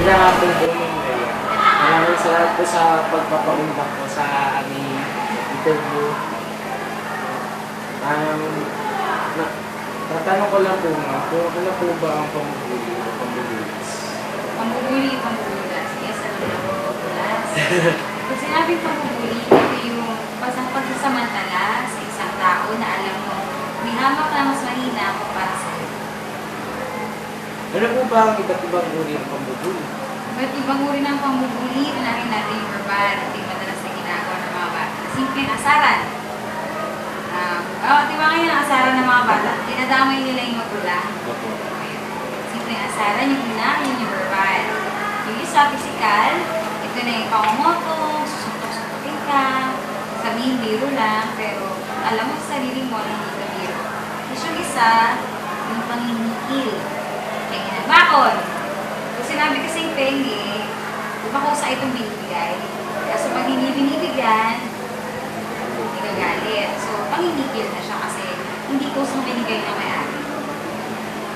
Maganda nga po bullying na yan. Maraming salamat po sa pagpapaundang ko sa aming interview. Tatanong ko lang po nga, kung ano po ba ang pambubuli o pambubulis? Pambubuli, pambubulas. Yes, alam na po, pambubulas. Pag sinabing pambubuli, ito yung pagsasamantala sa isang tao na alam mo, may hamak na mas mahina ako para sa iyo. Ano po ba ang iba't ibang uri ng pambubuli? Iba't ibang uri ng pambubuli, unahin natin yung verbal, ito yung madalas na ginagawa ng mga bata. Simpleng asaran. Di ba ngayon ang asaran ng mga bata? Dinadamay nila yung magulang. Simpleng asaran, yung una, yun yung verbal. Yung isa, physical, ito na yung pangungotong, susuntok-suntokin ka, sabihin biro lang, pero alam mo sa sarili mo na hindi ka biro. Tapos yung isa, yung pangingikil. Pengi ng bakon. Kung sinabi kasing pengi, di ba kung sa itong binibigay? Kaso pag hindi binibigyan, hindi ka galit. So, pangingikil na siya kasi hindi ko sa binigay na may-ari.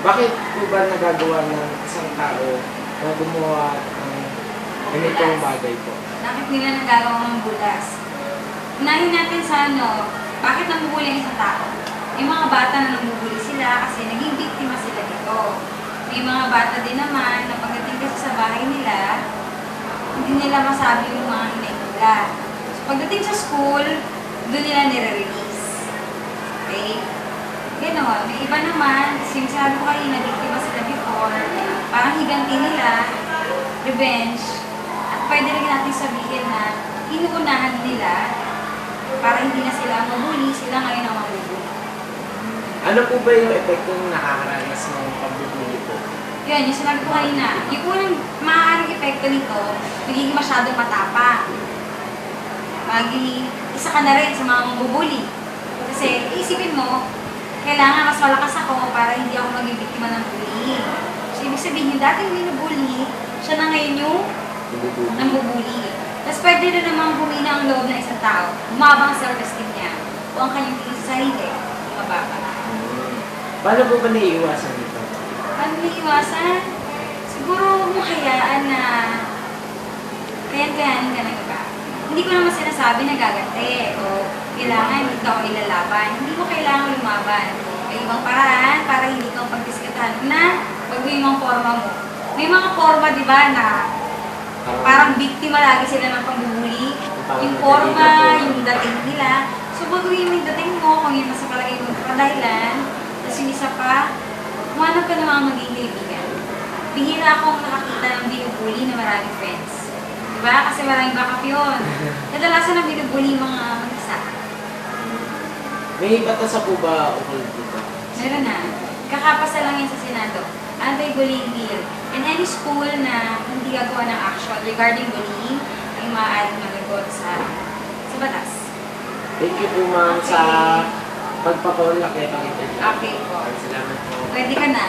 Bakit po ba nagagawa ng isang tao na gumawa ng ganitong bagay po? Bakit nila nagagawa ng bulas? Unahin natin sa bakit namubuli ang isang tao? May mga bata na namubuli sila kasi naging biktima sila dito. May mga bata din naman na pagdating kasi sa bahay nila, hindi nila masabi yung mga hinay nila. So, pagdating sa school, doon nila nire-release. Okay? Ganon. May iba naman, sinasabi ko kayo na biktima sila before, parang higanti nila, revenge, at pwede rin natin sabihin na inuunahan nila para hindi na sila mabuli, sila ngayon ang mabubuli. Ano po ba yung epektong nakakaranas ng pambubuli po? Yun, yung sinabi ko kanina, yung unang maaaring epekto nito, magiging masyadong matapang. Isa ka na rin sa mga mabubuli. Kasi, isipin mo, kailangan mas malakas ako para hindi ako maging biktima ng bullying. So, ibig sabihin, dating binubuli, siya na ngayon yung nambubuli. Tapos pwede rin namang humina ang loob ng isang tao, umabang ang self-esteem niya, o ang kanyang tingin sa sarili, mababa. Paano po ba naiiwasan dito? Paano naiiwasan? Siguro mo hayaan na kayan-kayanin ka ng iba. Hindi ko naman sinasabi na gagante o kailangan ikaw ilalaban. Hindi mo kailangan lumaban. May ibang paraan para hindi kang pagdiskatahan na baguhin mo ang forma mo. May mga forma, di ba, na parang biktima lagi sila ng pambubuli. Yung forma, yung dating nila. So, baguhin mo yung dating mo kung yun nasa palagay mo kadahilan. Tapos yung isa pa, humanap ka ng mga magiging kaibigan. Bihira akong nakakita ng binubuli na maraming friends. Diba? Kasi maraming backup yun. Kadalasan na binubuli mga mag-isa. May batasa po ba ukol dito? Meron na. Kakapasa lang yan sa Senado. Anti-bullying bill. And any school na hindi gagawa ng action regarding bullying ay maaaring malagot sa batas. Thank you po ma'am sa pagpapaulak na itong interview. Okay po. Salamat po. Pwede ka na.